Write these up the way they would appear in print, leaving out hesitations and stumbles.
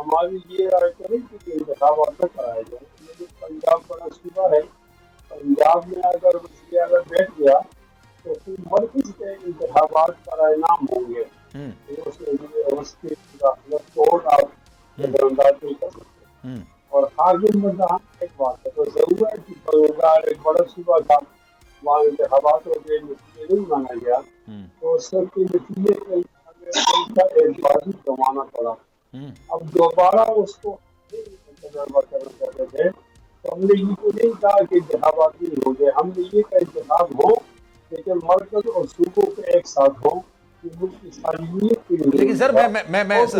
ہماری یہ رائے کریں کہ انتخابات نہ کرائے جائیں، لیکن پنجاب بڑا صوبہ ہے، پنجاب میں اگر وزیر اعلیٰ بیٹھ گیا تو پھر مرکز کے انتخابات کا انعام ہوں گے، اس کی داخلت کوٹ آپ نظر انداز نہیں کر سکتے۔ اور حاکم مردان ایک بات ہے، تو ضرور ہے کہ بنگال ایک بڑا صوبہ تھا، وہاں انتخابات ہو گئے، نتیجے نہیں مانا گیا، تو اس کے نتیجے کا اعتباری جمانا پڑا۔ اب دوبارہ اس کو تجربہ کرنا چاہتے تھے، تو ہم نے یہ تو نہیں کہا کہ انتخابات نہیں ہو گئے، ہم نے یہ کہ انتخاب ہو لیکن مرکز اور صوبوں کے ایک ساتھ ہوں۔ لیکن سر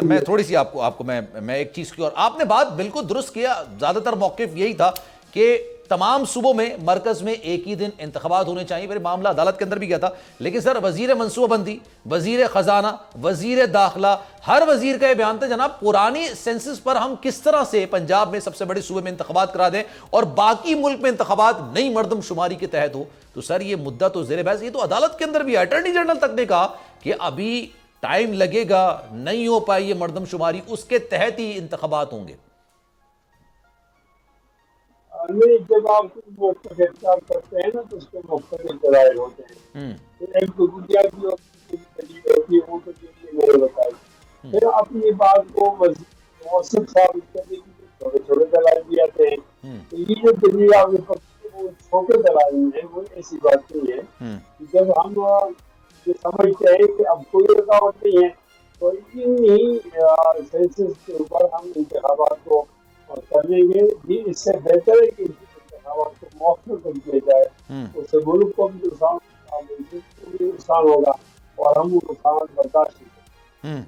میں تھوڑی سی آپ کو میں ایک چیز کی، اور آپ نے بات بالکل درست کیا، زیادہ تر موقف یہی تھا کہ تمام صوبوں میں مرکز میں ایک ہی دن انتخابات ہونے چاہیے، پھر معاملہ عدالت کے اندر بھی گیا تھا۔ لیکن سر وزیر منصوبہ بندی، وزیر خزانہ، وزیر داخلہ، ہر وزیر کا یہ بیان تھا جناب پرانی سینسس پر ہم کس طرح سے پنجاب میں سب سے بڑے صوبے میں انتخابات کرا دیں اور باقی ملک میں انتخابات نئی مردم شماری کے تحت ہو۔ تو سر یہ مدعا تو زیر بحث، یہ تو عدالت کے اندر بھی اٹارنی جنرل تک نے کہا کہ ابھی ٹائم لگے گا، نہیں ہو پائی یہ مردم شماری، اس کے تحت ہی انتخابات ہوں گے۔ نہیں، جب آپ مختلف اختیار کرتے ہیں نا تو اس کے مختلف دلائل ہوتے ہیں، ایک تو بنیادی دلیل ہوتی ہے، وہ تو یہ میں نے بتائی، پھر اپنی بات کو مؤثر ثابت کرنے کی چھوٹے چھوٹے دلائل بھی آتے ہیں۔ تو یہ جو دلیل آپ نے پکڑی وہ چھوٹے دلائل ہیں، وہ ایسی بات نہیں ہے۔ جب ہم یہ سمجھتے ہیں کہ اب کوئی رکاوٹ نہیں ہے تو انہی سینسس کے اوپر ہم انتخابات کو کر لیں گے۔ بھی اس سے بہتر ہے کہ انتخابات کو مؤخر کر دیا جائے، اس سے ملک کو بھی نقصان ہوگا اور ہم وہ نقصان برداشت نہیں کریں۔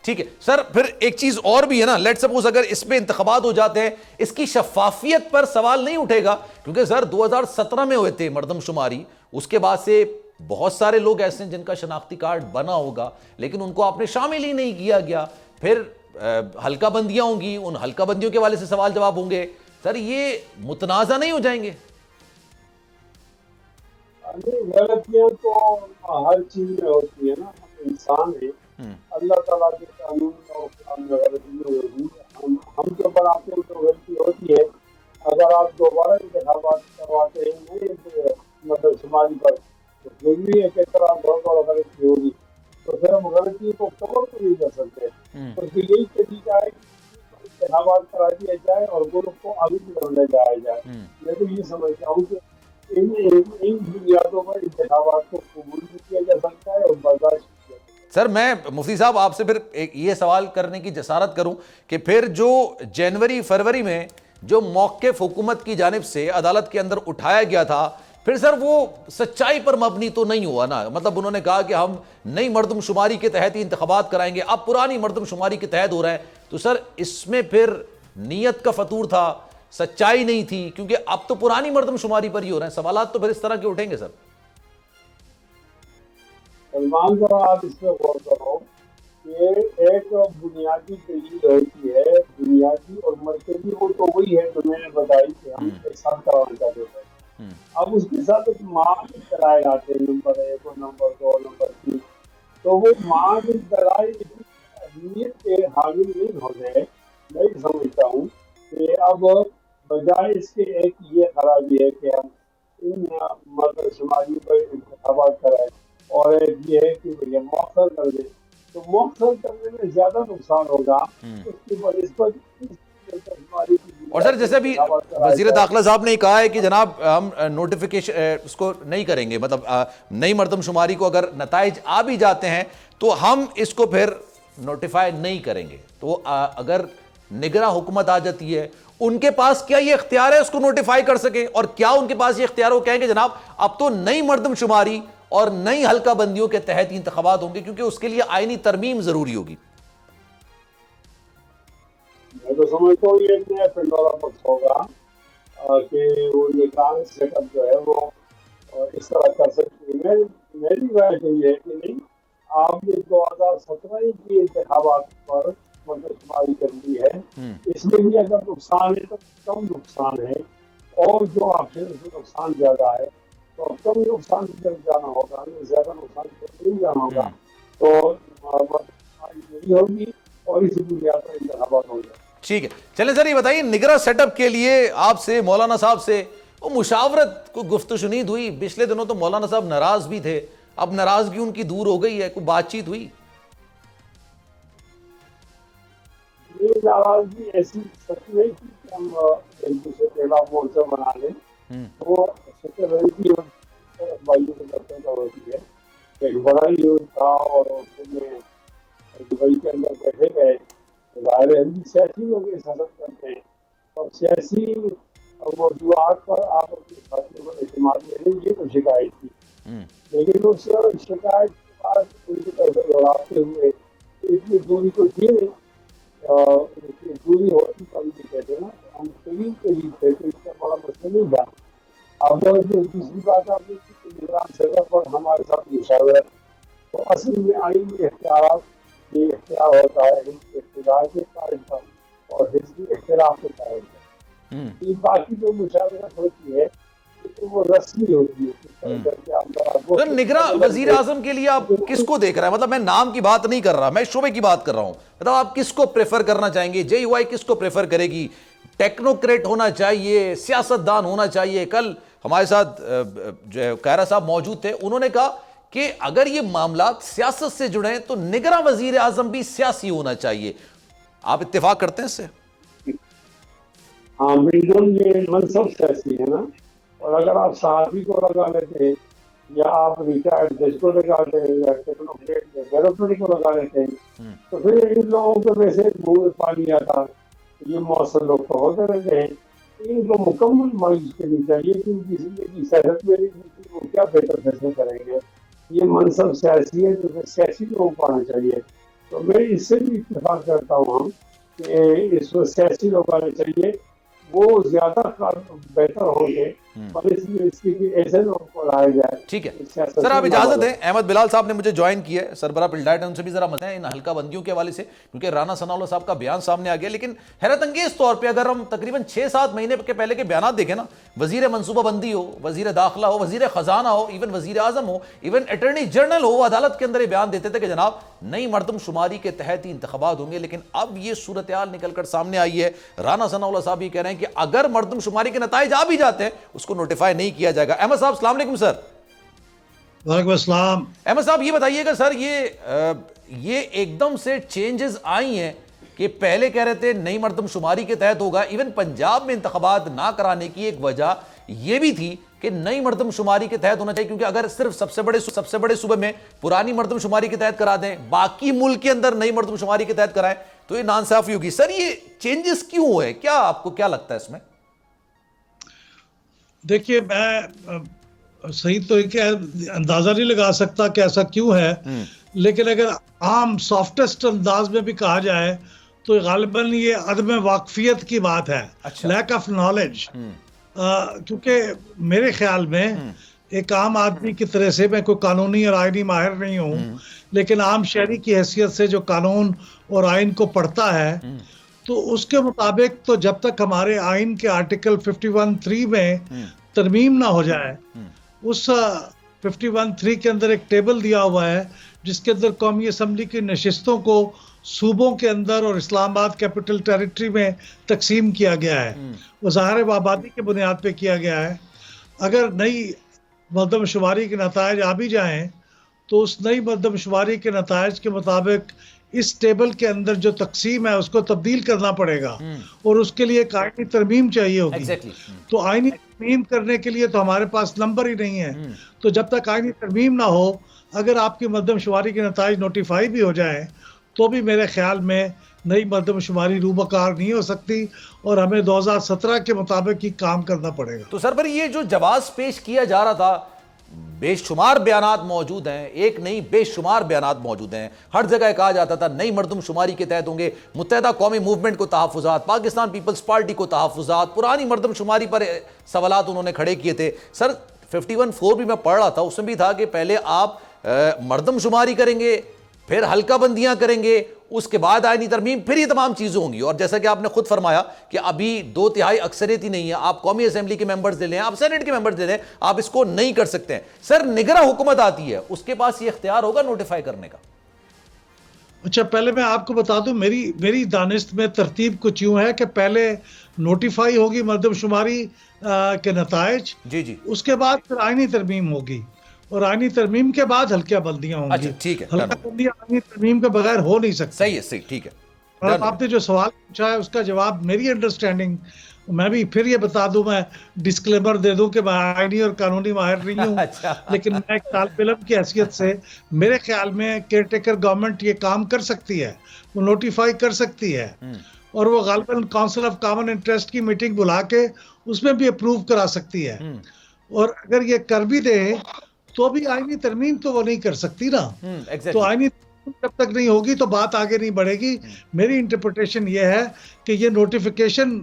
ٹھیک ہے سر، پھر ایک چیز اور بھی ہے نا، لیٹ سپوز اگر اس میں انتخابات ہو جاتے ہیں، اس کی شفافیت پر سوال نہیں اٹھے گا؟ کیونکہ سر 2017 میں ہوئے تھے مردم شماری، اس کے بعد سے بہت سارے لوگ ایسے ہیں جن کا شناختی کارڈ بنا ہوگا لیکن ان کو آپ نے شامل ہی نہیں کیا گیا، پھر حلقہ بندیاں ہوں گی، ان حلقہ بندیوں کے والے سے سوال جواب ہوں گے، سر یہ متنازع نہیں ہو جائیں گے؟ غلطیاں تو ہر چیز میں ہوتی ہے نا، ہم انسان ہیں، اللہ تعالیٰ کے قانون اور قرآن میں غلطی ہوگی، ہم جو بناتے ہیں تو غلطی ہوتی ہے۔ اگر آپ دوبارہ انتخابات کرواتے ہیں مطلب شمالی پر تو ضروری ہے کہ اگر آپ بہت بڑا غلطی ہوگی تو پھر ہم غلطی کو کور تو نہیں کر سکتے، تو پھر یہی طریقہ ہے کہ انتخابات کرا دیا جائے اور ملک کو آگے کی طرف لے جایا جائے۔ میں تو یہ سمجھتا ہوں کہ ان بنیادوں پر انتخابات کو قبول بھی کیا جا سکتا ہے اور برداشت بھی کیا جا سکتا ہے۔ سر میں مفتی صاحب آپ سے پھر یہ سوال کرنے کی جسارت کروں کہ پھر جو جنوری فروری میں جو موقف حکومت کی جانب سے عدالت کے اندر اٹھایا گیا تھا، پھر سر وہ سچائی پر مبنی تو نہیں ہوا نا؟ مطلب انہوں نے کہا کہ ہم نئی مردم شماری کے تحت ہی انتخابات کرائیں گے، اب پرانی مردم شماری کے تحت ہو رہے ہیں، تو سر اس میں پھر نیت کا فطور تھا، سچائی نہیں تھی، کیونکہ اب تو پرانی مردم شماری پر ہی ہو رہے ہیں، سوالات تو پھر اس طرح کے اٹھیں گے سر۔ سلمان ذرا آپ اس میں غور کرو کہ ایک بنیادی دلیل ہوتی ہے، بنیادی اور مرکزی، وہ تو وہی ہے جو میں نے بتائی کہ ہم ایک ساتھ کروانا چاہتے ہیں۔ اب اس کے ساتھ ایک معاون دلائل آتے ہیں، نمبر 1 اور نمبر 2 اور نمبر 3، تو وہ معاون دلائل اتنی اہمیت کے حامل نہیں ہوتے۔ میں سمجھتا ہوں کہ اب بجائے اس کے ایک یہ خرابی ہے کہ ہم ان مردم شماری پر انتخابات کرائیں اور ایک یہ ہے کہ یہ مؤخر کر دیں، تو مؤخر کرنے میں زیادہ نقصان ہوگا اس کی بنسبت۔ اور سر جیسے بھی وزیر داخلہ صاحب نے کہا ہے کہ جناب ہم نوٹیفیکیشن اس کو نہیں کریں گے، مطلب نئی مردم شماری کو اگر نتائج آ بھی جاتے ہیں تو ہم اس کو پھر نوٹیفائی نہیں کریں گے، تو اگر نگراں حکومت آ جاتی ہے ان کے پاس کیا یہ اختیار ہے اس کو نوٹیفائی کر سکیں؟ اور کیا ان کے پاس یہ اختیار ہو کہیں کہ جناب اب تو نئی مردم شماری اور نئی حلقہ بندیوں کے تحت انتخابات ہوں گے، کیونکہ اس کے لیے آئینی ترمیم ضروری ہوگی؟ میں تو سمجھتا ہوں یہ نیا پنڈورا باکس ہوگا کہ وہ نگران سیٹ اپ جو ہے وہ اس طرح کر سکتی ہے۔ میری رائے تو یہ ہے کہ نہیں، آپ نے 2017 کی انتخابات پر مردم شماری کر دی ہے، اس میں بھی اگر نقصان ہے تو کم نقصان ہے، اور جو آخر سے نقصان زیادہ ہے تو کم نقصان کی طرف جانا ہوگا، زیادہ نقصان کی طرف نہیں جانا ہوگا، تو مردم شماری نہیں ہوگی اور اسی بنیاد پر انتخابات ہوں گے. ٹھیک ہے. چلیں سر یہ بتائیے نگراں سیٹ اپ کے لیے آپ سے مولانا صاحب سے وہ مشاورت کو گفت و شنید ہوئی؟ پچھلے دنوں تو مولانا صاحب ناراض بھی تھے, اب ناراضگی ان کی دور ہو گئی ہے, کوئی بات چیت ہوئی؟ یہ ناراضگی ایسی سچ نہیں تھی کہ ہم ایک دوسرے کے خلاف مورچہ بنا لیں. وہ سچ رہی تھی بھائیوں کے درجن کا ہوتی ہے. ایک بڑا ہی تھا اور اس میں دبئی کے اندر بیٹھے گئے. ظاہر ہے سیاسی لوگ حساست کرتے ہیں اور سیاسی موضوعات پر آپ اپنے ساتھیوں کو اعتماد میں لیں, یہ تو شکایت تھی. لیکن اس شکایت کے بعد ان کی طرف دوڑاتے ہوئے اتنی دوری کو تھی نہیں, دوری ہوتی کبھی بھی کہتے نا, ہم قریب تھے تو اس کا بڑا مسئلہ نہیں تھا. اب دوسری بات آپ نے نگران سطح پر ہمارے ساتھ مشاورت, تو اصل میں آئینی اختیارات یہ اختیار ہوتا ہے اقتدار کے قائم پر اور حزبی اختلاف کے قائم پر. یہ باقی جو مشاورت ہوتی ہے تو وہ رسمی ہوتی ہے. نگراں وزیر اعظم کے لیے آپ کس کو دیکھ رہے ہیں؟ مطلب میں نام کی بات نہیں کر رہا, میں شعبے کی بات کر رہا ہوں. مطلب آپ کس کو پریفر کرنا چاہیں گے؟ جے یو آئی کس کو پریفر کرے گی؟ ٹیکنوکریٹ ہونا چاہیے, سیاست دان ہونا چاہیے؟ کل ہمارے ساتھ جو قاہرہ صاحب موجود تھے, انہوں نے کہا کہ اگر یہ معاملات سیاست سے جڑیں تو نگراں وزیر اعظم بھی سیاسی ہونا چاہیے. آپ اتفاق کرتے ہیں اس سے؟ ہاں بالکل, یہ منصب سیاسی ہے نا, اور اگر آپ صحافی کو لگا لیتے ہیں یا آپ ریٹائرڈ جج کو لگاتے ہیں یا ٹیکنوکریٹ بیروکریٹ کو لگا لیتے ہیں تو پھر ان لوگوں کے ویسے منہ میں پانی آتا. یہ مؤثر لوگ تو ہوتے رہتے ہیں, ان کو مکمل مایوس کرنی چاہیے کیونکہ زندگی صحت میں نہیں, وہ کیا بہتر فیصلے کریں گے. یہ منصب سیاسی ہے تو سیاسی لوگوں کو آنا چاہیے. تو میں اس سے بھی اتفاق کرتا ہوں کہ اس کو سیاسی لوگ آنے چاہیے, وہ زیادہ بہتر ہوں گے. اور اس کی ایسے لوگوں کو لایا جائے. ٹھیک ہے سر, آپ اجازت دیں, احمد بلال صاحب نے مجھے جوائن کیا ہے, سربراہ پلڈائٹ, ان سے بھی ذرا مسئلہ ہے ان حلقہ بندیوں کے حوالے سے, کیونکہ رانا ثناء اللہ صاحب کا بیان سامنے آ گیا. لیکن حیرت انگیز طور پہ اگر ہم تقریباً 6-7 مہینے کے پہلے کے بیانات دیکھیں نا, وزیر منصوبہ بندی ہو, وزیر داخلہ ہو, وزیر خزانہ ہو, ایون وزیر اعظم ہو, ایون اٹارنی جنرل ہو, وہ عدالت کے اندر یہ بیان دیتے تھے کہ جناب نئی مردم شماری کے تحت ہی انتخابات ہوں گے. لیکن اب یہ صورتحال نکل کر سامنے آئی ہے, رانا ثناء اللہ صاحب یہ کہہ رہے ہیں کہ اگر مردم شماری کے نتائج آ بھی جاتے ہیں اس کو نوٹیفائی نہیں کیا جائے گا. احمد صاحب السلام علیکم. سر وعلیکم السلام. احمد صاحب یہ بتائیے گا سر, یہ ایک دم سے چینجز آئی ہیں کہ پہلے کہہ رہے تھے نئی مردم شماری کے تحت ہوگا, ایون پنجاب میں انتخابات نہ کرانے کی ایک وجہ یہ بھی تھی کہ نئی مردم شماری کے تحت ہونا چاہیے, کیونکہ اگر صرف سب سے بڑے صوبے میں پرانی مردم شماری کے تحت کرا دیں, باقی ملک کے اندر نئی مردم شماری کے تحت کرائیں تو یہ ناانصافی ہوگی. سر یہ چینجز کیوں ہوئے, کیا آپ کو کیا لگتا ہے اس میں؟ دیکھیے میں صحیح تو اندازہ نہیں لگا سکتا کہ ایسا کیوں ہے, لیکن اگر عام سافٹسٹ انداز میں بھی کہا جائے تو غالباً یہ عدم واقفیت کی بات ہے, لیک آف نالج. کیونکہ میرے خیال میں ایک عام آدمی کی طرح سے, میں کوئی قانونی اور آئینی ماہر نہیں ہوں, لیکن عام شہری کی حیثیت سے جو قانون اور آئین کو پڑھتا ہے تو اس کے مطابق تو جب تک ہمارے آئین کے آرٹیکل 51(3) میں ترمیم نہ ہو جائے, اس 51(3) کے اندر ایک ٹیبل دیا ہوا ہے جس کے اندر قومی اسمبلی کی نشستوں کو صوبوں کے اندر اور اسلام آباد کیپٹل ٹیریٹری میں تقسیم کیا گیا ہے. وہ ظاہر آبادی کے بنیاد پہ کیا گیا ہے. اگر نئی مردم شماری کے نتائج آ بھی جائیں تو اس نئی مردم شماری کے نتائج کے مطابق اس ٹیبل کے اندر جو تقسیم ہے اس کو تبدیل کرنا پڑے گا, اور اس کے لیے ایک آئینی ترمیم چاہیے ہوگی. تو آئینی ترمیم کرنے کے لیے تو ہمارے پاس نمبر ہی نہیں ہے. تو جب تک آئینی ترمیم نہ ہو, اگر آپ کی مردم شماری کے نتائج نوٹیفائی بھی ہو جائیں تو بھی میرے خیال میں نئی مردم شماری روبکار نہیں ہو سکتی, اور ہمیں 2017 کے مطابق ہی کام کرنا پڑے گا. تو سر پر یہ جو جواز پیش کیا جا رہا تھا, بے شمار بیانات موجود ہیں, ایک نہیں بے شمار بیانات موجود ہیں, ہر جگہ کہا جاتا تھا نئی مردم شماری کے تحت ہوں گے, متحدہ قومی موومنٹ کو تحفظات, پاکستان پیپلز پارٹی کو تحفظات, پرانی مردم شماری پر سوالات انہوں نے کھڑے کیے تھے. سر 51(4) بھی میں پڑھ رہا تھا, اس میں بھی تھا کہ پہلے آپ مردم شماری کریں گے, پھر حلقہ بندیاں کریں گے, اس کے بعد آئینی ترمیم, پھر یہ تمام چیزیں ہوں گی. اور جیسا کہ آپ نے خود فرمایا کہ ابھی 2/3 اکثریت ہی نہیں ہے, آپ قومی اسمبلی کے ممبرز لے لیں, آپ سینٹ کے ممبرز لے لیں, آپ اس کو نہیں کر سکتے ہیں. سر نگراں حکومت آتی ہے, اس کے پاس یہ اختیار ہوگا نوٹیفائی کرنے کا؟ اچھا پہلے میں آپ کو بتا دوں میری دانست میں ترتیب کچھ یوں ہے کہ پہلے نوٹیفائی ہوگی مردم شماری کے نتائج، جی جی، اس کے بعد پھر آئینی ترمیم ہوگی، اور آئینی ترمیم کے بعد حلقہ بندیاں ہوں اچھا گی. ٹھیک ہے، حلقہ بندیاں آئینی ترمیم کے بغیر ہو نہیں سکتی. صحیح ہے، صحیح، ٹھیک ہے. اور آپ نے جو سوال پوچھا ہے اس کا جواب میری انڈرسٹینڈنگ، میں بھی پھر یہ بتا دوں، میں ڈسکلیمر دے دوں کہ میں آئینی اور قانونی ماہر نہیں ہوں، اچھا. لیکن میں ایک طالب علم کی حیثیت سے میرے خیال میں کیئر ٹیکر گورنمنٹ یہ کام کر سکتی ہے، وہ نوٹیفائی کر سکتی ہے، اور وہ غالباً کونسل آف کامن انٹرسٹ کی میٹنگ بلا کے اس میں بھی اپروو کرا سکتی ہے. اور اگر یہ کر بھی دے تو بھی آئینی ترمیم تو وہ نہیں کر سکتی نا. تو آئینی جب تک نہیں ہوگی تو بات آگے نہیں بڑھے گی. میری انٹرپریٹیشن یہ ہے کہ یہ نوٹیفیکیشن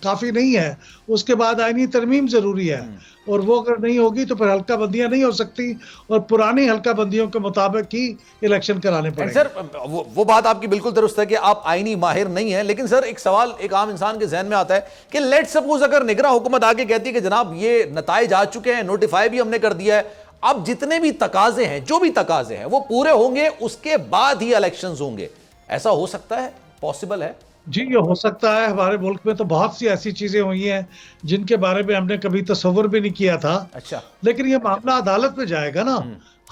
کافی نہیں ہے، اس کے بعد آئینی ترمیم ضروری ہے، اور وہ اگر نہیں ہوگی تو پھر حلقہ بندیاں نہیں ہو سکتی، اور پرانی حلقہ بندیوں کے مطابق ہی الیکشن کرانے پڑیں گے. سر وہ بات آپ کی بالکل درست ہے کہ آپ آئینی ماہر نہیں ہیں، لیکن سر ایک سوال ایک عام انسان کے ذہن میں آتا ہے کہ لیٹ سپوز اگر نگراں حکومت آگے کہتی ہے کہ جناب یہ نتائج آ چکے ہیں، نوٹیفائی بھی ہم نے کر دیا ہے، اب جتنے بھی تقاضے ہیں، جو بھی تقاضے ہیں وہ پورے ہوں گے، اس کے بعد ہی الیکشنز ہوں گے، ایسا ہو سکتا ہے؟ پاسبل ہے؟ جی یہ ہو سکتا ہے. ہمارے ملک میں تو بہت سی ایسی چیزیں ہوئی ہیں جن کے بارے میں ہم نے کبھی تصور بھی نہیں کیا تھا. اچھا. لیکن یہ معاملہ عدالت میں جائے گا نا.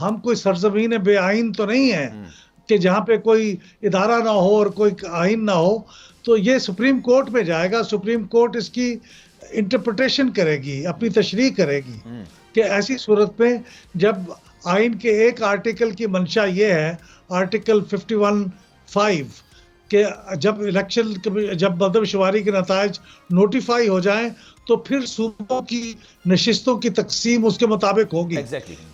ہم کوئی سرزمین بے آئین تو نہیں ہے کہ جہاں پہ کوئی ادارہ نہ ہو اور کوئی آئین نہ ہو. تو یہ سپریم کورٹ میں جائے گا. سپریم کورٹ اس کی انٹرپریٹیشن کرے گی، اپنی تشریح کرے گی کہ ایسی صورت میں جب آئین کے ایک آرٹیکل کی منشا یہ ہے، آرٹیکل 51(5) کہ جب مردم شماری کے نتائج نوٹیفائی ہو جائیں تو پھر صوبوں کی نشستوں کی تقسیم اس کے مطابق ہوگی.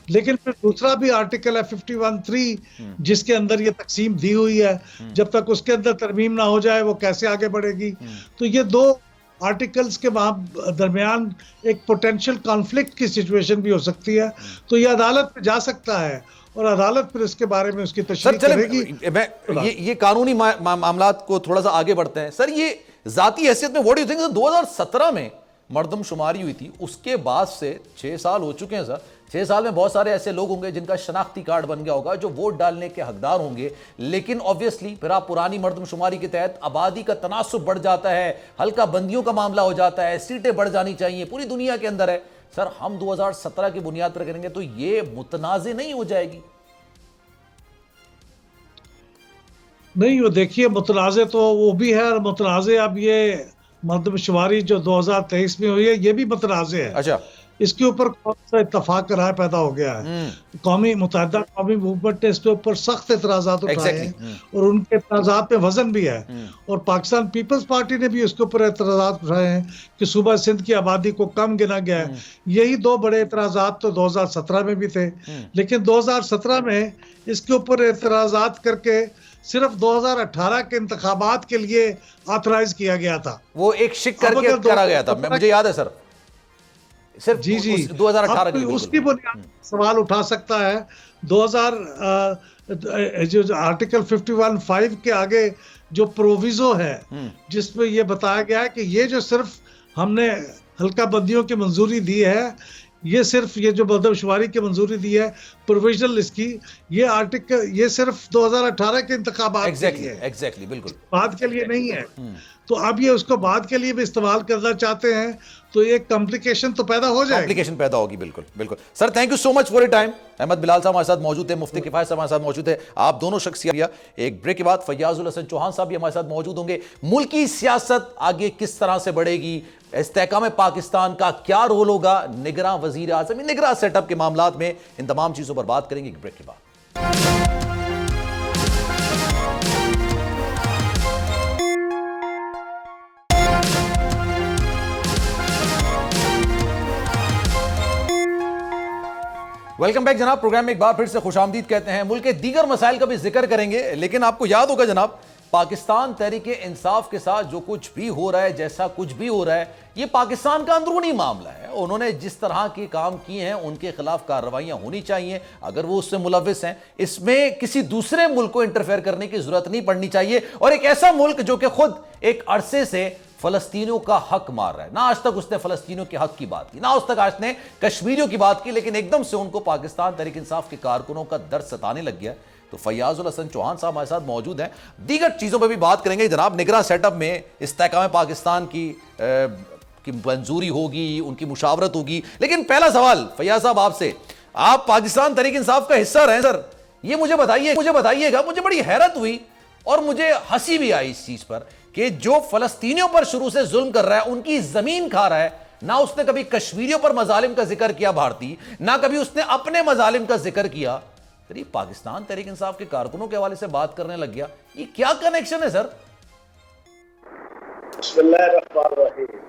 لیکن پھر دوسرا بھی آرٹیکل ہے 51(3) جس کے اندر یہ تقسیم دی ہوئی ہے. جب تک اس کے اندر ترمیم نہ ہو جائے وہ کیسے آگے بڑھے گی. تو یہ دو آرٹیکلز کے درمیان ایک پوٹینشیل کانفلکٹ کی سچویشن بھی ہو سکتی ہے. تو یہ عدالت پہ جا سکتا ہے اور عدالت پھر اس کے بارے میں اس کی تشریح کرے گی. یہ قانونی معاملات کو تھوڑا سا آگے بڑھتے ہیں. سر یہ ذاتی حیثیت میں واٹ ڈو یو تھنک 2017 میں مردم شماری ہوئی تھی، اس کے بعد سے 6 سال ہو چکے ہیں سر. 6 سال میں بہت سارے ایسے لوگ ہوں گے جن کا شناختی کارڈ بن گیا ہوگا جو ووٹ ڈالنے کے حقدار ہوں گے، لیکن آبویسلی پھر آپ پرانی مردم شماری کے تحت آبادی کا تناسب بڑھ جاتا ہے، حلقہ بندیوں کا معاملہ ہو جاتا ہے، سیٹیں بڑھ جانی چاہیے، پوری دنیا کے اندر ہے. سر ہم 2017 کی بنیاد پر کریں گے تو یہ متنازع نہیں ہو جائے گی؟ نہیں وہ دیکھیے متنازع تو وہ بھی ہے، اور متنازع اب یہ مردم شماری جو 2023 میں ہوئی ہے یہ بھی متنازع ہے. اچھا. اس کے اوپر کون سا اتفاق رائے پیدا ہو گیا ہے. متحدہ قومی موومنٹ نے اس کے اوپر سخت اعتراضات اٹھائے ہیں اور ان کے اعتراضات میں وزن بھی ہے. اور پاکستان پیپلز پارٹی نے بھی اس کے اوپر اعتراضات اٹھائے ہیں کہ صوبہ سندھ کی آبادی کو کم گنا گیا ہے. یہی دو بڑے اعتراضات تو 2017 میں بھی تھے، لیکن 2017 میں اس کے اوپر اعتراضات کر کے صرف 2018 کے انتخابات کے لیے آتھرائز کیا گیا تھا. وہ ایک شک کر کے کرا گیا تھا، مجھے یاد ہے سر. جی 2018 کی اس کی بنیاد سوال اٹھا سکتا ہے. 2000 جو آرٹیکل 51(5) کے آگے جو پروویزو ہے جس میں یہ بتایا گیا ہے کہ یہ جو صرف ہم نے حلقہ بندیوں کی منظوری دی ہے، یہ صرف یہ جو مردم شماری کی منظوری دی ہے پروویژنل اس کی، یہ آرٹیکل یہ صرف 2018 کے انتخابات کے لیے ایگزیکٹلی بالکل بعد کے لیے نہیں ہے. تو اب یہ اس کو بعد کے لیے بھی استعمال کرنا چاہتے ہیں تو ایک کمپلیکیشن تو پیدا ہو جائے گی. کمپلیکیشن پیدا ہوگی. بالکل بالکل. Sir thank you so much for your time. Ahmed Bilal Sahib ہمارے ساتھ موجود تھے، مفتی کفایت صاحب ہمارے ساتھ موجود تھے. آپ دونوں شخصیات. ایک بریک کے بعد فیاض الحسن چوہان صاحب بھی ہمارے ساتھ موجود ہوں گے. ملکی سیاست آگے کس طرح سے بڑھے گی، استحکام پاکستان کا کیا رول ہوگا، نگراں وزیر اعظم، نگراں سیٹ اپ کے معاملات میں، ان تمام چیزوں پر بات کریں گے ایک بریک کے بعد. ویلکم بیک جناب. پروگرام میں ایک بار پھر سے خوش آمدید کہتے ہیں. ملک کے دیگر مسائل کا بھی ذکر کریں گے، لیکن آپ کو یاد ہوگا جناب پاکستان تحریک انصاف کے ساتھ جو کچھ بھی ہو رہا ہے، جیسا کچھ بھی ہو رہا ہے، یہ پاکستان کا اندرونی معاملہ ہے. انہوں نے جس طرح کے کام کیے ہیں ان کے خلاف کارروائیاں ہونی چاہیے اگر وہ اس سے ملوث ہیں. اس میں کسی دوسرے ملک کو انٹرفیئر کرنے کی ضرورت نہیں پڑنی چاہیے. اور ایک ایسا ملک جو کہ خود ایک عرصے سے فلسطینیوں کا حق مار رہا ہے، نہ آج تک اس نے فلسطینیوں کے حق کی بات کی، نہ آج تک آج نے کشمیریوں کی بات کی، لیکن ایک دم سے ان کو پاکستان تحریک انصاف کے کارکنوں کا درد ستانے لگ گیا. تو فیاض الحسن چوہان صاحب ہمارے ساتھ موجود ہیں. دیگر چیزوں پہ بھی بات کریں گے جناب. نگراں سیٹ اپ میں استحکام پاکستان کی منظوری ہوگی, ان کی مشاورت ہوگی, لیکن پہلا سوال فیاض صاحب آپ سے, آپ پاکستان تحریک انصاف کا حصہ رہے سر, یہ مجھے بتائیے گا, مجھے بڑی حیرت ہوئی اور مجھے ہنسی بھی آئی اس چیز پر کہ جو فلسطینیوں پر شروع سے ظلم کر رہا ہے, ان کی زمین کھا رہا ہے, نہ اس نے کبھی کشمیریوں پر مظالم کا ذکر کیا بھارتی, نہ کبھی اس نے اپنے مظالم کا ذکر کیا, پھر یہ پاکستان تحریک انصاف کے کارکنوں کے حوالے سے بات کرنے لگ گیا. یہ کیا کنیکشن ہے سر؟ بسم اللہ الرحمن الرحیم.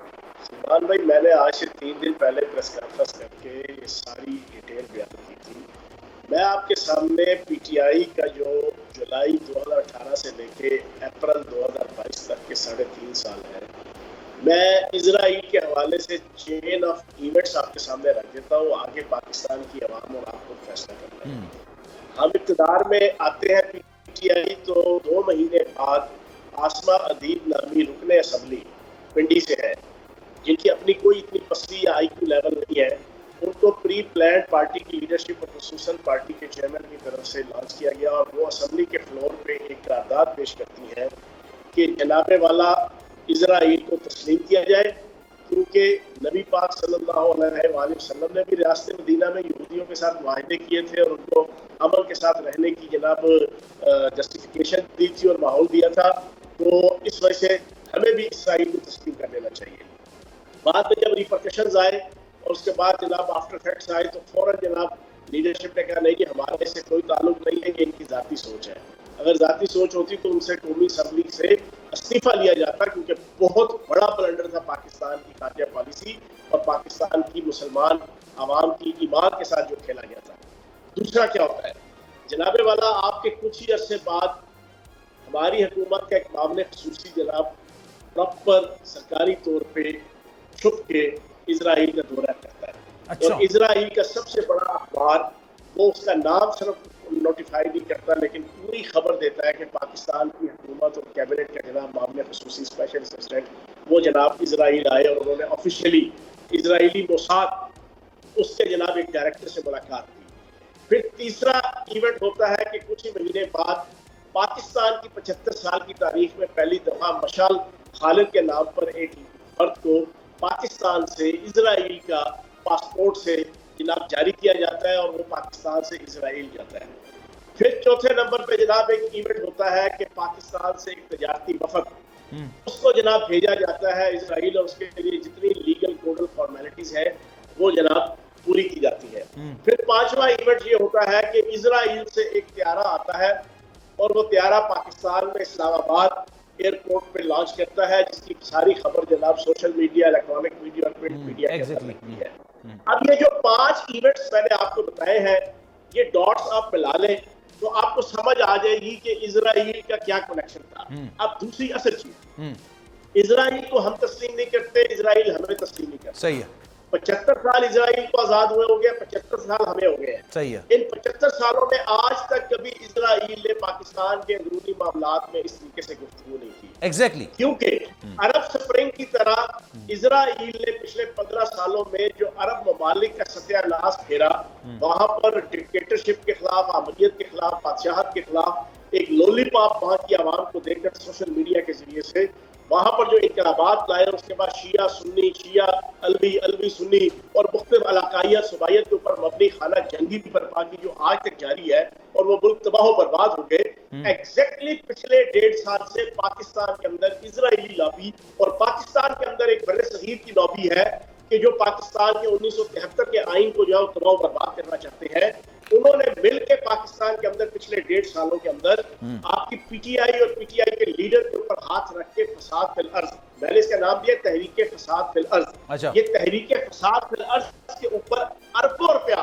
سلمان بھائی, میں نے آج سے 3 دن پہلے پریس کانفرنس کر کے یہ ساری ڈیٹیل بیان کی تھی. میں آپ کے سامنے پی ٹی آئی کا جو جولائی 2018 سے لے کے اپریل 2022 تک کے 3.5 سال ہے, میں اسرائیل کے حوالے سے چین آف ایونٹس آپ کے سامنے رکھ دیتا ہوں. آگے پاکستان کی عوام اور آپ کو فیصلہ کرنا ہے. ہم اقتدار میں آتے ہیں پی ٹی آئی تو 2 مہینے بعد آسما ادیب نامی رکن اسمبلی پنڈی سے ہے, جن کی اپنی کوئی اتنی پستی یا آئی کیو لیول نہیں ہے, ان کو پری پلانڈ پارٹی کی لیڈرشپ اور خصوصاً پارٹی کے چیئرمین کی طرف سے لانچ کیا گیا, اور وہ اسمبلی کے فلور پہ ایک قرارداد پیش کرتی ہے کہ جناب والا اسرائیل کو تسلیم کیا جائے, کیونکہ نبی پاک صلی اللہ علیہ وآلہ وسلم نے بھی ریاست مدینہ میں یہودیوں کے ساتھ معاہدے کیے تھے اور ان کو امن کے ساتھ رہنے کی جناب جسٹیفیکیشن دی تھی اور ماحول دیا تھا. تو اس وجہ سے ہمیں بھی اسرائیل کو تسلیم کر لینا چاہیے. بعد میں جب ریپرکشنز آئے اور اس کے بعد جناب آفٹر فیکٹس آئے تو فوراً جناب لیڈرشپ نے کہا نہیں کہ ہمارا اس سے کوئی تعلق نہیں ہے, کہ ان کی ذاتی سوچ ہے. اگر ذاتی سوچ ہوتی تو ان سے قومی اسمبلی سے استعفیٰ لیا جاتا, کیونکہ بہت بڑا بلنڈر تھا پاکستان کی خارجہ پالیسی اور پاکستان کی مسلمان عوام کی ایمان کے ساتھ جو کھیلا گیا تھا. دوسرا کیا ہوتا ہے جناب والا, آپ کے کچھ ہی عرصے بعد ہماری حکومت کا ایک معاملے خصوصی جناب پراپر سرکاری طور پہ چھپ کے اسرائیل کا دورہ کرتا ہے. اور اسرائیل کا سب سے بڑا اخبار, وہ اس کا نام صرف نوٹیفائی نہیں کرتا لیکن پوری خبر دیتا ہے کہ پاکستان کی حکومت اور کیبنٹ کا جناب معاملے خصوصی اسپیشل اسسٹنٹ وہ جناب اسرائیل آئے اور انہوں نے آفیشیلی اسرائیلی موساد اس کے جناب ایک ڈائریکٹر سے ملاقات کی. پھر تیسرا ایونٹ ہوتا ہے کہ کچھ ہی مہینے بعد پاکستان کی 75 سال کی تاریخ میں پہلی دفعہ مشعل خالد کے نام پر ایک فرد کو پاکستان سے اسرائیل کا پاسپورٹ سے جناب جاری کیا جاتا ہے اور وہ پاکستان سے اسرائیل جاتا ہے. پھر چوتھے نمبر پہ جناب ایک ایونٹ ہوتا ہے کہ پاکستان سے ایک تجارتی وفد, اس کو جناب بھیجا جاتا ہے اسرائیل, اور اس کے لیے جتنی لیگل کوڈل فارمیلٹیز ہے وہ جناب پوری کی جاتی ہے. پھر 5واں ایونٹ یہ ہوتا ہے کہ اسرائیل سے ایک طیارہ آتا ہے اور وہ طیارہ پاکستان میں اسلام آباد ایئرپورٹ پہ لانچ کرتا ہے, جس کی ساری خبر جناب سوشل میڈیا, الیکٹرانک میڈیا اور پرنٹ میڈیا کے اندر لگتی ہے. اب یہ جو 5 ایونٹس میں نے آپ کو بتائے ہیں, یہ ڈاٹس آپ ملا لیں تو آپ کو سمجھ آ جائے گی کہ اسرائیل کا کیا کنیکشن تھا. اب دوسری اصل چیز, اسرائیل کو ہم تسلیم نہیں کرتے, اسرائیل ہمیں تسلیم نہیں کرتے. صحیح ہے. 75 سال اسرائیل کو آزاد ہوئے ہو گئے, 75 سال ہمیں ہو گئے ہیں. صحیح ہے. ان 75 سالوں میں آج تک کبھی اسرائیل نے پاکستان کے اندرونی معاملات میں اس طریقے سے گفتگو نہیں کی. ایگزیکٹلی. کیونکہ عرب سپرنگ کی طرح اسرائیل نے پچھلے 15 سالوں میں جو عرب ممالک کا ستیہ ناش پھیرا, وہاں پر ڈکٹیٹرشپ کے خلاف, عامریت کے خلاف, بادشاہت کے خلاف ایک لولی پاپ وہاں کی عوام کو دیکھ کر سوشل میڈیا کے ذریعے سے وہاں پر جو انقلابات لائے, اس کے بعد شیعہ سنی, شیعہ الوی, الوی سنی اور مختلف علاقائیت صوبائیت کے اوپر مبنی خانہ جنگی بھی برپا کی جو آج تک جاری ہے, اور وہ ملک تباہ و برباد ہو گئے. ایگزیکٹلی پچھلے 1.5 سال سے پاکستان کے اندر اسرائیلی لابی اور پاکستان کے اندر ایک بر صغیر کی لابی ہے کہ جو پاکستان کے 1973 کے آئین کو جو ہے تباہ و برباد کرنا چاہتے ہیں. انہوں نے مل کے پاکستان کے اندر پچھلے 1.5 سالوں کے اندر آپ کی پی ٹی آئی اور پی ٹی آئی کے لیڈر کے اوپر ہاتھ رکھ کے فساد فی الارض, میں نے اس کا نام دیا تحریک فساد فی الارض. یہ تحریک فساد فی الارض کے اوپر اربوں روپیہ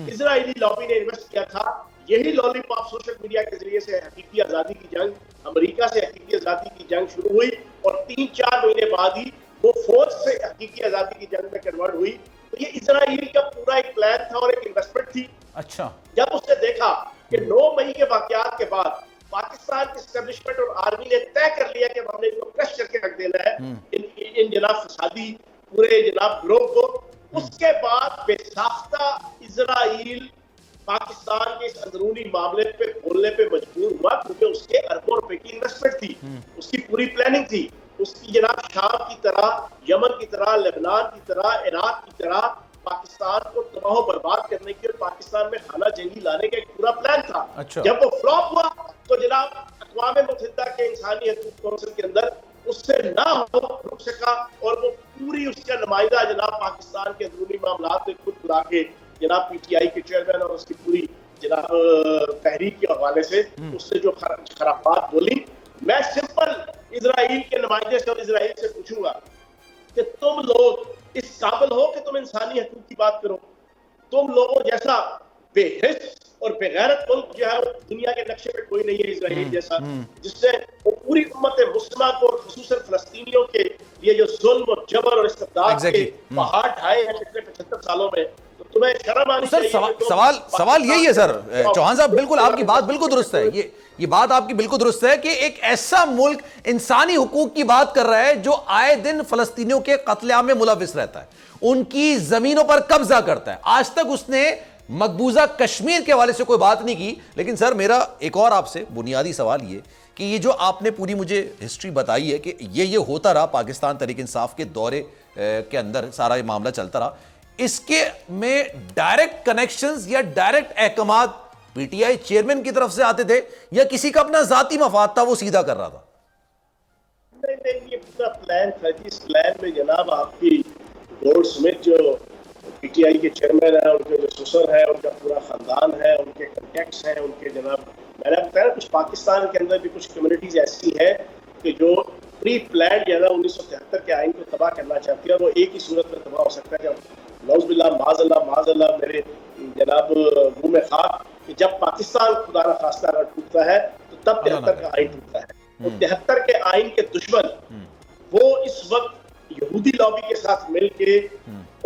اسرائیلی لابی نے انویسٹ کیا تھا. یہی لولی پاپ سوشل میڈیا کے ذریعے سے حقیقی آزادی کی جنگ, امریکہ سے حقیقی آزادی کی جنگ شروع ہوئی اور 3-4 مہینے بعد ہی وہ فوج سے حقیقی آزادی کی جنگ میں کنورٹ ہوئی. تو یہ اسرائیل کا پورا ایک پلان تھا اور ایک انویسٹمنٹ تھی. اچھا, جب اس نے دیکھا کہ 9 مئی کے واقعات کے بعد پاکستان کی اسٹیبلشمنٹ اور آرمی نے طے کر لیا کہ ہم نے ان کو کرش کر کے رکھ دینا ہے, ان جناب فسادی پورے جناب گروہ کو, اس کے بعد بے ساختہ اسرائیل پاکستان کے اس اندرونی معاملے پہ بولنے پہ مجبور ہوا کیونکہ اس کے اربوں روپے کی انویسٹمنٹ تھی، اس کی پوری پلاننگ تھی، اس کی جناب شام کی طرح، یمن کی طرح، لبنان کی طرح، عراق کی طرح پاکستان کو تباہ و برباد کرنے کی اور پاکستان میں خانہ جنگی لانے کا ایک پورا پلان تھا۔ جب وہ فلاپ ہوا تو جناب اقوام متحدہ کے انسانی حقوق کونسل کے اندر اس سے نہ رک سکا اور وہ پوری اس کا نمائندہ جناب پاکستان کے اندرونی معاملات میں خود بلا کے جناب پی ٹی آئی کے چیئرمین اور اس کی پوری جناب تحریک کے حوالے سے اس سے جو خرافات بولی، میں سمپل اسرائیل کے نمائندے سے اور اسرائیل سے پوچھوں گا کہ تم لوگ اس قابل ہو کہ تم انسانی حقوق کی بات کرو؟ تم لوگوں جیسا بے حس اور بے غیرت ملک جو ہے دنیا کے نقشے پہ کوئی نہیں ہے اسرائیل جیسا، جس سے وہ پوری امت مسلمہ کو اور خصوصاً فلسطینیوں کے یہ جو ظلم اور جبر اور استبداد کے پہاڑ ڈھائے ہیں پچھلے 75 سالوں میں، تو تمہیں شرم آنی چاہیے۔ سوال یہی ہے سر چوہان صاحب، بالکل آپ کی بات بالکل درست ہے، یہ بات آپ کی بالکل درست ہے کہ ایک ایسا ملک انسانی حقوق کی بات کر رہا ہے جو آئے دن فلسطینیوں کے قتل عام میں ملوث رہتا ہے، ان کی زمینوں پر قبضہ کرتا ہے، آج تک اس نے مقبوضہ کشمیر کے حوالے سے کوئی بات نہیں کی۔ لیکن سر میرا ایک اور آپ سے بنیادی سوال یہ کہ یہ جو آپ نے پوری مجھے ہسٹری بتائی ہے کہ یہ ہوتا رہا پاکستان تحریک انصاف کے دورے کے اندر سارا یہ معاملہ چلتا رہا، اس کے میں ڈائریکٹ کنیکشنز یا ڈائریکٹ احکامات پی ٹی آئی چیئرمین کی طرف سے آتے تھے یا کسی کا اپنا ذاتی مفاد تھا وہ سیدھا کر رہا تھا؟ نہیں، یہ پورا پلان تھا جی۔ اس پلان میں جناب آپ کی گولڈ سمتھ جو پی ٹی آئی کے چیئرمین ہیں، ان کے جو سسر ہے، ان کا پورا خاندان ہے، ان کے کنٹیکٹس ہیں، ان کے جناب میں نے بتایا کچھ پاکستان کے اندر بھی کچھ کمیونٹیز ایسی ہیں کہ جو پری پلانڈ جو ہے نا 1973 کے آئین کو تباہ کرنا چاہتی ہے، اور وہ ایک ہی صورت میں تباہ ہو سکتا ہے جب نعوذ باللہ معاذ اللہ میرے جناب منہ میں خاک کہ جب پاکستان خدا نہ خواستہ اگر ٹوٹتا ہے تو تب 73 کا آئین ٹوٹتا ہے۔ اور 73 کے آئین کے دشمن وہ اس وقت یہودی لابی کے ساتھ مل کے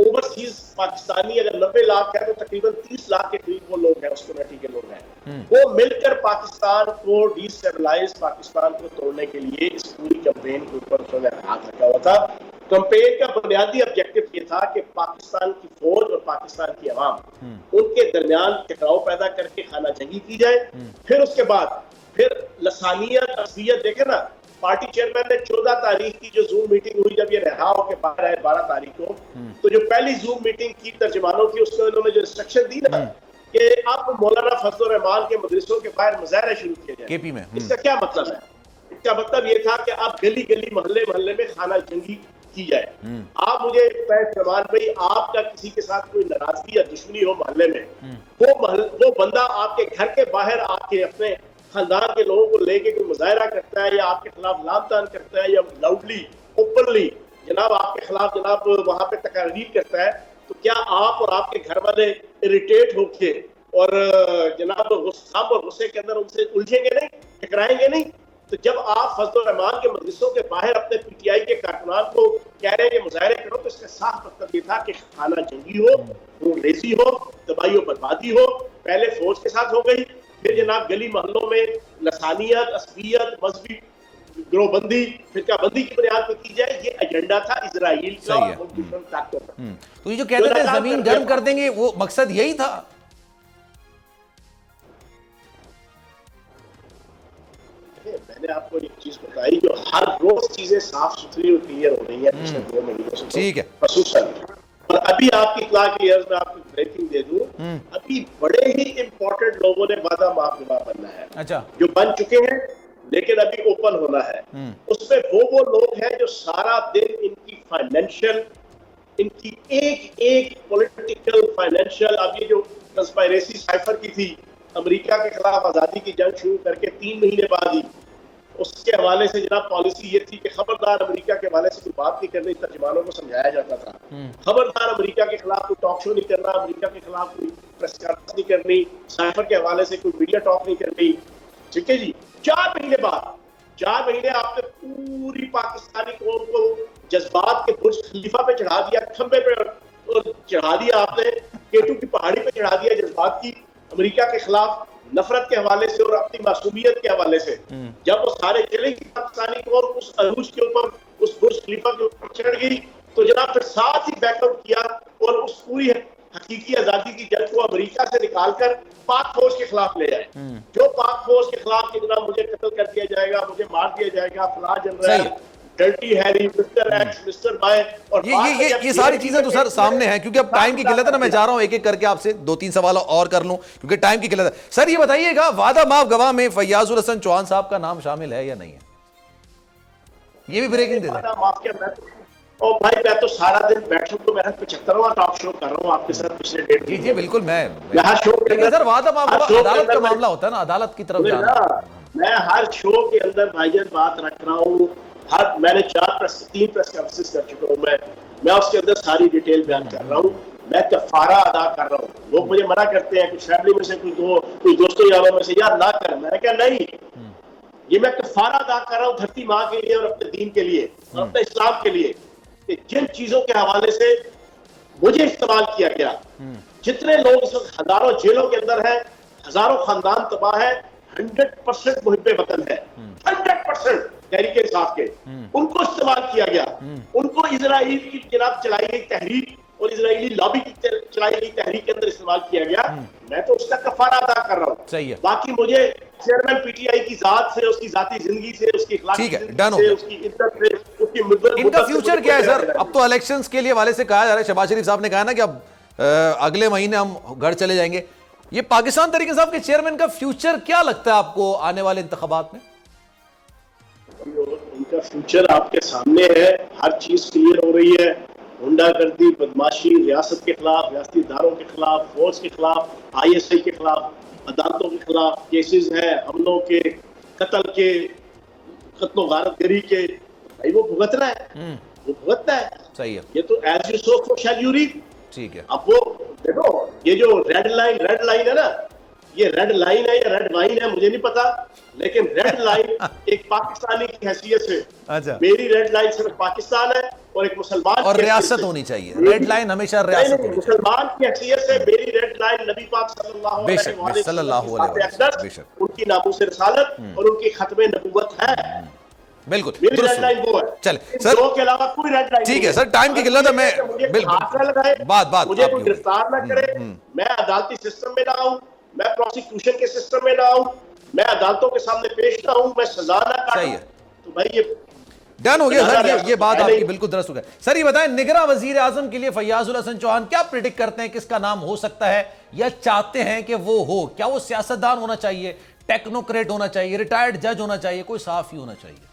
اوورسیز پاکستانی اگر 90 لاکھ ہے تو تقریباً 30 لاکھ کے قریب وہ لوگ ہیں، اس کمیونٹی کے لوگ ہیں، وہ مل کر پاکستان کو ڈی اسٹیبلائز، پاکستان کو توڑنے کے لیے اس پوری کمپین کے اوپر انہوں نے ہاتھ رکھا ہوا تھا۔ کمپین کا بنیادی آبجیکٹو یہ تھا کہ پاکستان کی فوج اور پاکستان کی عوام ان کے درمیان ٹکراؤ پیدا کر کے خانہ جنگی کی جائے، پھر اس کے بعد پھر لسانیت عصبیت دیکھیں نا، پارٹی چیئرمین نے 14 تاریخ کی جو زوم میٹنگ ہوئی جب یہ رہا ہو کے باہر آئے 12 تاریخ کو، تو جو پہلی زوم میٹنگ کی ترجمانوں کی اس میں انہوں نے جو انسٹرکشن دی نا کہ آپ مولانا فضل الرحمان کے مدرسوں کے باہر مظاہرہ شروع کیا جائے، کے پی میں اس کا کیا مطلب ہے؟ اس کا مطلب یہ تھا کہ آپ گلی گلی محلے میں خانہ جنگی کی جائے۔ آپ مجھے فرمان بھائی آپ کا کسی کے ساتھ کوئی ناراضگی یا دشمنی ہو محلے میں، وہ بندہ آپ کے گھر کے باہر آ کے اپنے خاندان کے لوگوں کو لے کے کوئی مظاہرہ کرتا ہے یا آپ کے خلاف لام تان کرتا ہے یا لاؤڈلی اوپنلی جناب آپ کے خلاف جناب وہاں پہ تقاریر کرتا ہے، تو کیا آپ اور آپ کے گھر والے اریٹیٹ ہو کے اور جناب غصہ اور غصے کے اندر ان سے الجھیں گے نہیں، ٹکرائیں گے نہیں؟ تو جب آپ فضل الرحمان کے مدرسوں کے باہر اپنے پی ٹی آئی کے کارکنان کو کہہ رہے ہیں کہ مظاہرے کرو، تو اس کا صاف مطلب یہ تھا کہ خانہ جنگی ہو، خون ریزی ہو، تباہی و بربادی ہو۔ پہلے فوج کے ساتھ ہو گئی، پھر جناب گلی محلوں میں لسانیت، عصبیت، مذہبی گروہ بندی، فرقہ بندی کی بنیاد پہ کی جائے، یہ ایجنڈا تھا اسرائیل کا اور دشمن طاقتوں کا۔ تو یہ جو کہتے تھے زمین گرم کر دیں گے، وہ مقصد یہی تھا؟ میں نے آپ کو ایک چیز بتائی جو ہر روز چیزیں صاف ستھری اور کلیئر ہو رہی ہیں پچھلے 2 مہینوں سے، ٹھیک ہے، خصوصاً اور ابھی آپ کی اطلاع کی عرض میں آپ کو بریکنگ دے دوں، ابھی بڑے ہی امپورٹنٹ لوگوں نے وعدہ معاف گواہ بننا ہے، جو بن چکے ہیں لیکن ابھی اوپن ہونا ہے۔ اس میں وہ لوگ ہیں جو سارا دن ان کی فائنینشیل، ان کی ایک پولیٹیکل فائنینشیل، اب یہ جو کنسپائریسی سائفر کی تھی امریکہ کے خلاف آزادی کی جنگ شروع کر کے 3 مہینے بعد ہی، اس کے حوالے سے جناب پالیسی یہ تھی کہ خبردار امریکہ کے حوالے سے کوئی بات نہیں کرنی، ترجمانوں کو سمجھایا جاتا تھا خبردار امریکہ کے خلاف کوئی ٹاک شو نہیں کرنا، امریکہ کے خلاف کوئی پریس کانفرنس نہیں کرنی، سائفر کے حوالے سے کوئی میڈیا ٹاک نہیں کرنی، ٹھیک ہے جی۔ 4 مہینے بعد، 4 مہینے آپ نے پوری پاکستانی قوم کو جذبات کے برج خلیفہ پہ چڑھا دیا، کھمبے پہ چڑھا دیا، آپ نے K2 کی پہاڑی پہ چڑھا دیا جذبات کی، امریکہ کے خلاف نفرت کے حوالے سے اور اپنی معصومیت کے حوالے سے۔ جب وہ سارے چلے گی پاکستانی قوم اس عروج کے اوپر، اس برج خلیفہ کے اوپر چڑھ گئی، تو جناب پھر ساتھ ہی بیک آؤٹ کیا اور اس پوری حقیقی آزادی کی جنگ کو امریکہ سے نکال کر پاک فوج کے خلاف لے جائے. جو پاک فوج کے خلاف کہ جناب مجھے قتل کر دیا جائے گا, مجھے مار دیا جائے گا, فلاں general, Dirty Harry, mister X, mister بائی, اور یہ ساری چیزیں تو سر سامنے ہیں, کیونکہ اب ٹائم کی قلت ہے نا. میں چاہ رہا ہوں ایک ایک کر کے آپ سے 2-3 سوال اور کر لوں کیونکہ ٹائم کی قلت ہے. سر یہ بتائیے گا وعدہ معاف گواہ میں فیاض الحسن چوہان صاحب کا نام شامل ہے یا نہیں ہے؟ یہ بھی بریکنگ دے دیں. اور بھائی میں تو سارا دن بیٹھوں تو میرا 75واں ٹاک شو کر رہا ہوں آپ کے ساتھ پچھلے 1.5 جی بالکل. میں سر وعدہ معاف گواہ عدالت کا معاملہ ہوتا ہے نا, عدالت کی طرف جانا. میں ہر شو کے اندر بھائی جان بات رکھ رہا ہوں. میں نے 3 پریس کانفرنس کر چکا ہوں. میں اس کے اندر ساری ڈیٹیل بیان کر رہا ہوں. میں کفارہ ادا کر رہا ہوں. لوگ مجھے منع کرتے ہیں کچھ فیملی میں سے کوئی دوستوں یاروں میں سے, یار نہ کر. میں نے کہا نہیں, یہ میں کفارہ ادا کر رہا ہوں دھرتی ماں کے لیے اور اپنے دین کے لیے اور اپنے اسلام کے لیے, کہ جن چیزوں کے حوالے سے مجھے استعمال کیا گیا, جتنے لوگ اس وقت ہزاروں جیلوں کے اندر ہیں, ہزاروں خاندان تباہ ہے, 100% محب وطن ہے, 100% تحریک انصاف کے, ان کو استعمال کیا گیا, ان کو اسرائیل کی جناب چلائی گئی تحریک اور اسرائیلی لابی کی چلائی گئی تحریک کے اندر استعمال کیا گیا. میں تو اس کا کفارہ ادا کر رہا ہوں. صحیح ہے. باقی مجھے چیئرمین پی ٹی آئی کی ذات سے, اس کی ذاتی زندگی سے, اس کی اخلاقی زندگی سے, اس کی عزت سے, اس کی مدت, ان کا فیوچر کیا ہے سر؟ اب تو الیکشنز کے لیے والے سے کہا جا رہا ہے, شہباز شریف صاحب نے کہا نا کہ اب اگلے مہینے ہم گھر چلے جائیں گے. یہ پاکستان تحریک انصاف کے چیئرمین کا فیوچر کیا لگتا ہے آپ کو آنے والے انتخابات میں؟ ان کا فیوچر آپ کے سامنے ہے, ہر چیز کلیئر ہو رہی ہے. گنڈا گردی, بدماشی, ریاست کے خلاف, ریاستی اداروں کے خلاف, فوج کے خلاف, ISI کے خلاف, عدالتوں کے خلاف کیسز ہیں, حملوں کے, قتل کے, قتل و غارت گری کے. بھائی وہ بھگتنا ہے, وہ بھگتنا ہے. صحیح ہے. یہ تو as you sow so shall you reap. ٹھیک ہے. اب وہ دیکھو یہ جو ریڈ لائن ہے نا, یہ ریڈ لائن ہے یا ریڈ وائن ہے مجھے نہیں پتا, لیکن ریڈ لائن ایک پاکستانی کی حیثیت سے, میری ریڈ لائن صرف پاکستان ہے اور ایک مسلمان اور ریاست ہونی چاہیے. ریڈ لائن ہمیشہ ریاست ہونی چاہیے. مسلمان کی حیثیت سے میری ریڈ لائن نبی پاک صلی اللہ علیہ وسلم, ان کی ناموس رسالت اور ان کی ختم نبوت ہے. بالکل میری ریڈ لائن وہ ہے. چلے سر, کے علاوہ کوئی ریڈ لائن. ٹھیک ہے سر, ٹائم کی قلت ہے. میں مجھے کوئی گرفتار نہ کرے, میں عدالتی سسٹم میں نہ آؤں, میں پروسیکیوشن کے سسٹم میں نہ آؤں, میں عدالتوں کے سامنے پیش نہ ہوں, میں سزا نہ کاٹوں. تو بھائی یہ ڈن ہو گیا سر, یہ بات آپ کی بالکل درست ہو گیا. سر یہ بتائیں نگراں وزیر اعظم کے لیے فیاض الحسن چوہان کیا پریڈکٹ کرتے ہیں, کس کا نام ہو سکتا ہے یا چاہتے ہیں کہ وہ ہو؟ کیا وہ سیاستدان ہونا چاہیے, ٹیکنوکریٹ ہونا چاہیے, ریٹائرڈ جج ہونا چاہیے, کوئی صحافی ہونا چاہیے؟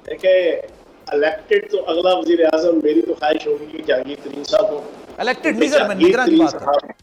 دیکھیں الیکٹڈ تو اگلا وزیر اعظم میری تو خواہش ہوگی کہ جہانگیر ترین صاحب ہو. الیکٹڈ نہیں سر, میں نگراں کی بات کر رہا ہوں.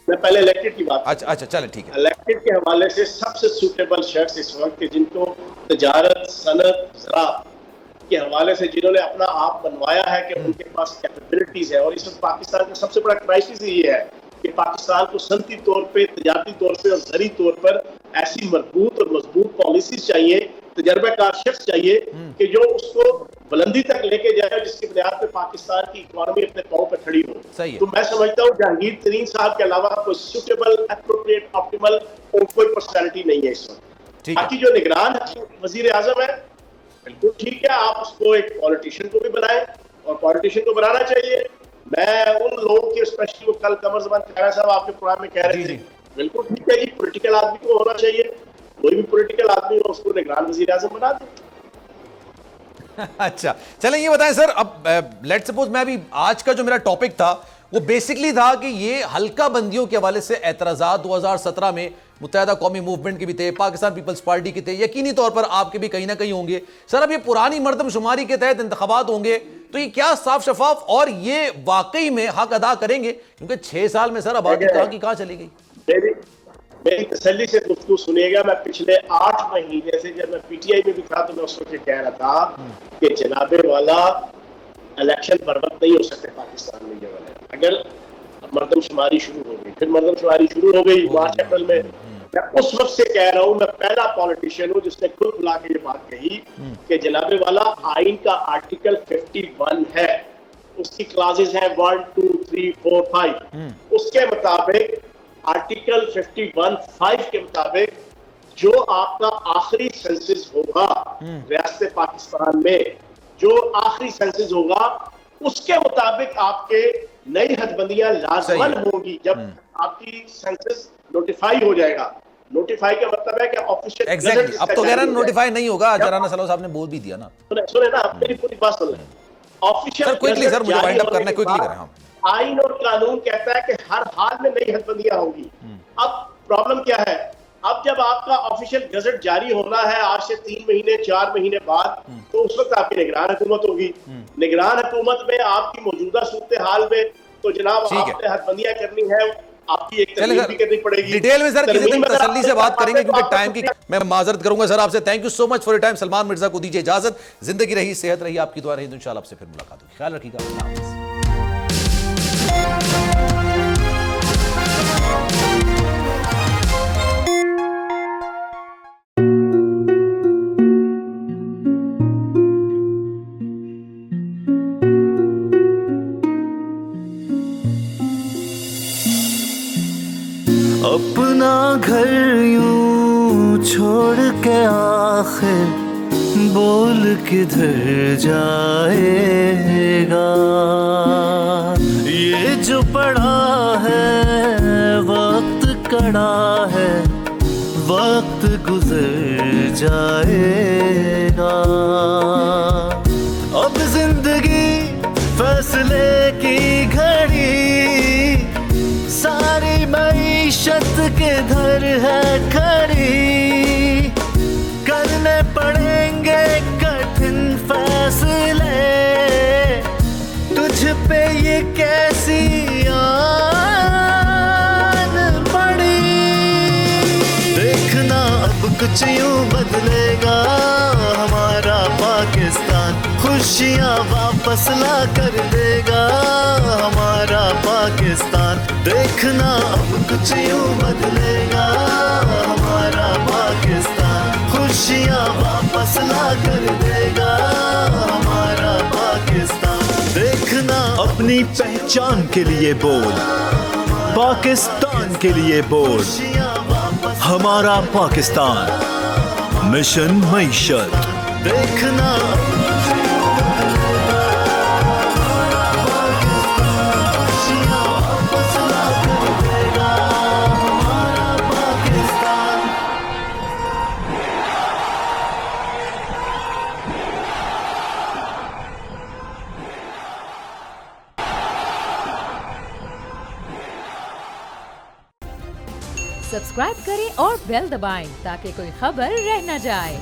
میں پہلے الیکٹڈ کی بات. اچھا چلیں ٹھیک ہے. الیکٹڈ کے حوالے سے سب سے سوٹیبل شخص اس وقت کے جن کو تجارت, صنعت, زراعت کے حوالے سے جنہوں نے اپنا آپ بنوایا ہے کہ ان کے پاس کیپیبلٹیز ہے. اور اس وقت پاکستان کا سب سے بڑا کرائسس یہ ہے کہ پاکستان کو صنعتی طور پہ, تجارتی طور پہ اور زرعی طور پر ایسی مربوط اور مضبوط پالیسیز چاہیے, تجربہ کار شخص چاہیے کہ جو اس کو بلندی تک لے کے جائے, جس کی بنیاد پہ پاکستان کی اکانومی اپنے پاؤں پہ کھڑی ہو. تو میں سمجھتا ہوں جہانگیر ترین صاحب کے علاوہ کوئی سوٹیبل, اپروپریٹ, آپٹیمل کوئی پرسنالٹی نہیں ہے اس وقت. باقی جو نگران وزیر اعظم ہے بالکل ٹھیک ہے, آپ اس کو ایک پولیٹیشین کو بھی بنائیں اور پولیٹیشین کو بنانا چاہیے. میں ان لوگوں کی اسپیشلی وہ کل قمر زمان خیرہ صاحب آپ کے پروگرام میں کہہ رہے تھے, بالکل ٹھیک ہے جی, پولیٹیکل آدمی کو ہونا چاہیے, کوئی بھی پولیٹیکل آدمی ہو اس کو نگران وزیر اعظم بنا دیں. اچھا چلیں یہ بتائیں سر, اب لیٹ سپوز میں ابھی آج کا جو میرا ٹاپک تھا وہ بیسکلی تھا کہ یہ حلقہ بندیوں کے حوالے سے اعتراضات 2017 میں متحدہ قومی موومنٹ کے بھی تھے, پاکستان پیپلز پارٹی کے تھے, یقینی طور پر آپ کے بھی کہیں نہ کہیں ہوں گے. سر اب یہ پرانی مردم شماری کے تحت انتخابات ہوں گے تو یہ کیا صاف شفاف اور یہ واقعی میں حق ادا کریں گے؟ کیونکہ 6 سال میں سر آبادی کہاں کی کہاں چلی گئی. میری تسلی سے گفتگو سنیے گا. میں پچھلے 8 مہینے سے جب میں پی ٹی آئی میں بھی تھا تو میں اس وقت یہ کہہ رہا تھا کہ جناب والا الیکشن بر وقت نہیں ہو سکتے پاکستان میں. جو ہے اگر مردم شماری شروع ہو گئی, پھر مردم شماری شروع ہو گئی مارچ اپریل میں, میں اس وقت سے کہہ رہا ہوں, میں پہلا پولیٹیشین ہوں جس نے خود بلا کے یہ بات کہی کہ جناب والا آئین کا آرٹیکل 51 ہے, اس کی کلازز ہیں 1, 2, 3, 4, 5. اس کے مطابق آرٹیکل 51(5) کے مطابق جو آپ کا آخری سینسس ہوگا ریاست پاکستان میں, جو آخری سینسس ہوگا اس کے مطابق آپ کے نئی حد بندیاں لازمن ہوگی جب آپ کی سینسس نوٹیفائی ہو جائے گا. نوٹیفائی کا مطلب ہے کہ آفیشیل ایگزیکٹلی اب تو کہہ رہے ہیں نوٹیفائی نہیں ہوگا. جرانا سلو صاحب نے بول بھی دیا نا. سنیں نا میری پوری بات سنیں. سر کوئکلی سر مجھے وائنڈ اپ کرنا ہے, کوئکلی کریں. آئین اور قانون کہتا ہے کہ ہر حال میں نئی حد بندیاں ہوں گی. اب پرابلم کیا ہے, اب جب آپ کا آفیشیل گزٹ جاری ہونا ہے آج سے 3 مہینے 4 مہینے بعد, تو اس وقت آپ کی نگران حکومت ہوگی. نگران حکومت میں آپ کی موجودہ صورتحال میں تو جناب آپ نے حد بندیاں کرنی ہے, آپ کی ایک ترمیم بھی کرنی پڑے گی. ڈیٹیل میں سر کسی دن تسلی سے بات کریں گے کیونکہ ٹائم کی میں معذرت کروں گا سر آپ سے. Thank you so much for your time. Salman Mirza کو دیجیے اجازت. زندگی رہی, صحت رہی, آپ کی دعا رہی, تو انشاءاللہ آپ سے پھر ملاقات ہوگی. خیال رکھیے گا. اللہ حافظ. اپنا گھر یوں چھوڑ کے آخر بول کدھر جائے گا. یہ جو پڑا ہے وقت کڑا ہے, وقت گزر جائے گا. اب زندگی فیصلے کی گھڑی, ساری معیشت کے دھر ہے کھڑی. کرنے پڑیں گے کٹھن فیصلے, تجھ پہ یہ کیسی آن پڑی. دیکھنا اب کچھ یوں بدلے گا ہمارا پاکستان, خوشیاں واپس لا کر دے گا ہمارا پاکستان. دیکھنا اب کچھ یوں بدلے گا ہمارا پاکستان, خوشیاں واپس لا کر دے گا ہمارا پاکستان. دیکھنا اپنی پہچان کے لیے بول, پاکستان کے لیے بول, ہمارا پاکستان. مشن معیشت. دیکھنا سبسکرائب کریں اور بیل دبائیں تاکہ کوئی خبر رہ نہ جائے.